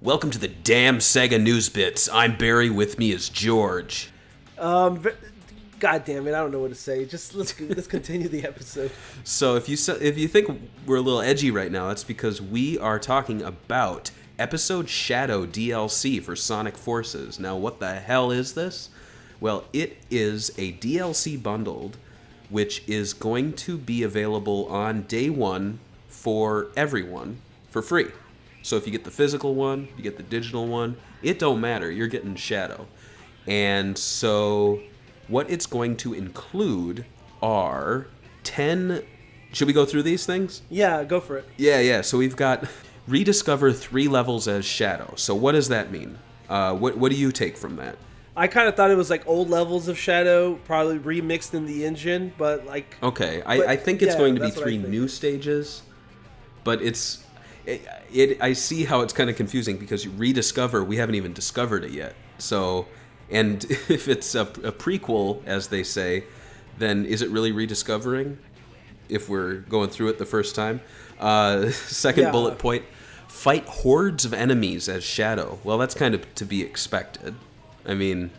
Welcome to the damn SEGA News Bits. I'm Barry, with me is George. God damn it, I don't know what to say. Just let's continue the episode. So if you think we're a little edgy right now, that's because we are talking about episode Shadow DLC for Sonic Forces. Now, what the hell is this? Well, it is a DLC bundled, which is going to be available on day one for everyone for free. So if you get the physical one, you get the digital one, it don't matter. You're getting Shadow. And so what it's going to include are 10... Should we go through these things? Yeah, go for it. Yeah. So we've got rediscover 3 levels as Shadow. So what does that mean? What do you take from that? I kind of thought it was like old levels of Shadow, probably remixed in the engine, but like... Okay, I think it's going to be 3 new stages, but it's... I see how it's kind of confusing because rediscover, we haven't even discovered it yet. So, and if it's a prequel, as they say, then is it really rediscovering if we're going through it the first time? Second bullet point, fight hordes of enemies as Shadow. Well, that's kind of to be expected. I mean...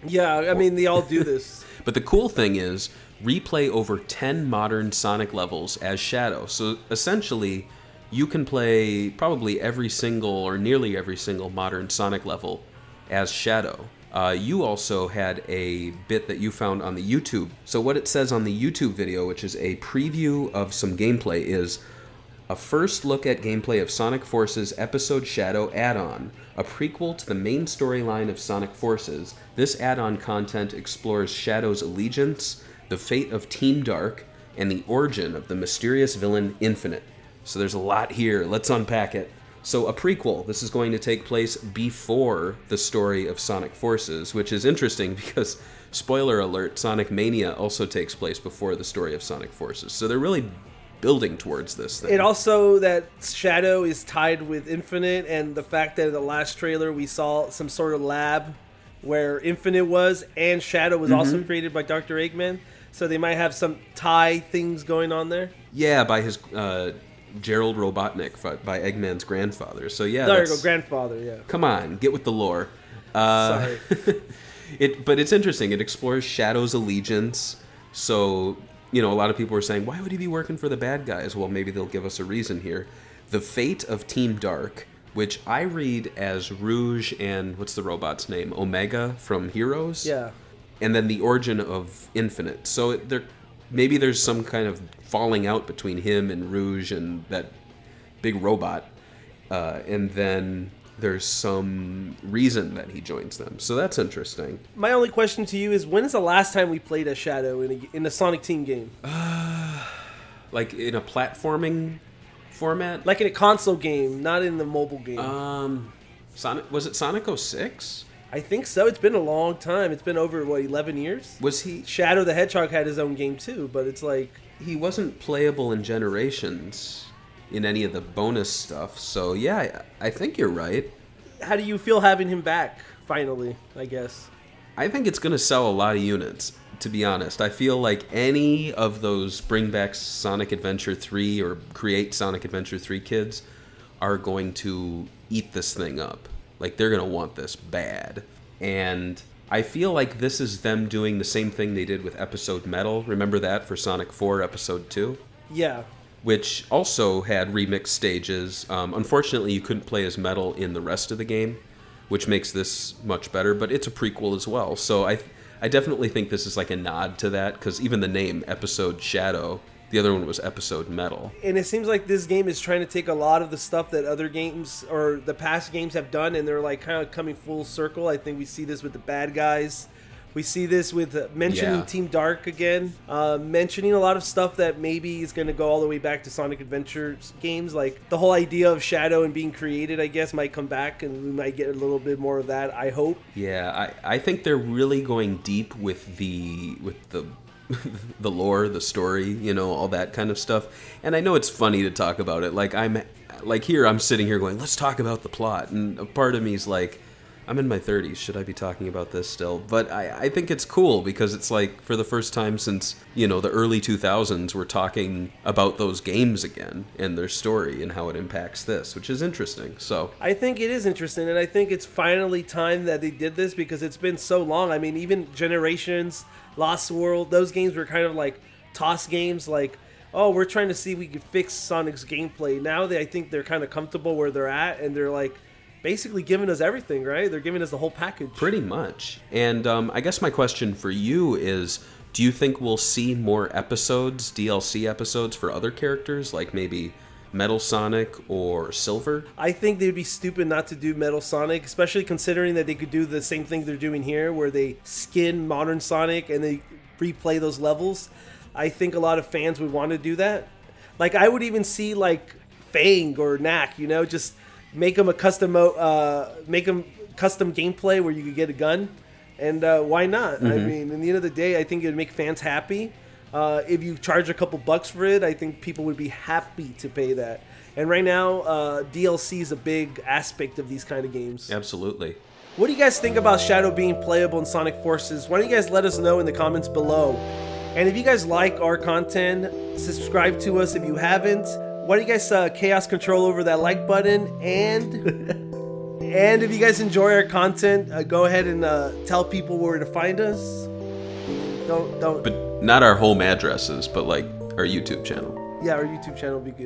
Yeah, I mean, they all do this. But the cool thing is, replay over 10 modern Sonic levels as Shadow. So, essentially, you can play probably every single, or nearly every single, modern Sonic level as Shadow. You also had a bit that you found on the YouTube. So what it says on the YouTube video, which is a preview of some gameplay, is a first look at gameplay of Sonic Forces Episode Shadow add-on, a prequel to the main storyline of Sonic Forces. This add-on content explores Shadow's allegiance, the fate of Team Dark, and the origin of the mysterious villain Infinite. So there's a lot here. Let's unpack it. So a prequel. This is going to take place before the story of Sonic Forces, which is interesting because, spoiler alert, Sonic Mania also takes place before the story of Sonic Forces. So they're really building towards this thing. It also, that Shadow is tied with Infinite, and the fact that in the last trailer we saw some sort of lab where Infinite was, and Shadow was also created by Dr. Eggman. So they might have some tie things going on there. Yeah, by his... Gerald Robotnik, by Eggman's grandfather. So yeah, there you go, grandfather. Yeah. Come on, get with the lore. Sorry. But it's interesting. It explores Shadow's allegiance. So a lot of people were saying, why would he be working for the bad guys? Well, maybe they'll give us a reason here. The fate of Team Dark, which I read as Rouge and what's the robot's name? Omega from Heroes. Yeah. And then the origin of Infinite. So maybe there's some kind of falling out between him and Rouge and that big robot, and then there's some reason that he joins them. So that's interesting. My only question to you is, when is the last time we played a Shadow in a Sonic Team game? Like in a platforming format? Like in a console game, not in the mobile game. Was it Sonic 06? I think so. It's been a long time. It's been over, 11 years? Was he... Shadow the Hedgehog had his own game too, but it's like... He wasn't playable in Generations in any of the bonus stuff, so yeah, I think you're right. How do you feel having him back, finally, I guess? I think it's going to sell a lot of units, to be honest. I feel like any of those bring back Sonic Adventure 3 or create Sonic Adventure 3 kids are going to eat this thing up. Like, they're going to want this bad. And I feel like this is them doing the same thing they did with Episode Metal. Remember that for Sonic 4 Episode 2? Yeah. Which also had remixed stages. Unfortunately, you couldn't play as Metal in the rest of the game, which makes this much better, but it's a prequel as well. So I definitely think this is like a nod to that, because even the name, Episode Shadow... The other one was Episode Metal. And it seems like this game is trying to take a lot of the stuff that other games or the past games have done, and they're like kind of coming full circle. I think we see this with the bad guys. We see this with mentioning Team Dark again. Mentioning a lot of stuff that maybe is going to go all the way back to Sonic Adventure games. Like the whole idea of Shadow and being created, I guess, might come back, and we might get a little bit more of that, I hope. Yeah, I think they're really going deep with the the lore, the story, all that kind of stuff. And I know it's funny to talk about it. I'm sitting here going, let's talk about the plot. And a part of me is like, I'm in my 30s. Should I be talking about this still? But I think it's cool because it's like for the first time since, you know, the early 2000s, we're talking about those games again and their story and how it impacts this, which is interesting. So I think it is interesting, and I think it's finally time that they did this because it's been so long. I mean, even Generations, Lost World, those games were kind of like toss games, like, oh, we're trying to see if we could fix Sonic's gameplay. Now I think they're kind of comfortable where they're at, and they're like basically giving us everything, right? They're giving us the whole package. Pretty much. And I guess my question for you is, do you think we'll see more episodes, DLC episodes for other characters, like maybe Metal Sonic or Silver? I think they'd be stupid not to do Metal Sonic, especially considering that they could do the same thing they're doing here, where they skin modern Sonic and they replay those levels. I think a lot of fans would want to do that. Like, I would even see like Fang or Knack, you know, just make them a custom gameplay where you could get a gun, and why not? I mean, in the end of the day, I think it would make fans happy. If you charge a couple bucks for it, I think people would be happy to pay that. And right now, DLC is a big aspect of these kind of games. Absolutely. What do you guys think about Shadow being playable in Sonic Forces? Why don't you guys let us know in the comments below? And if you guys like our content, subscribe to us if you haven't. Why don't you guys chaos control over that like button? And and if you guys enjoy our content, go ahead and tell people where to find us. Don't. But not our home addresses, but like our YouTube channel. Yeah, our YouTube channel would be good.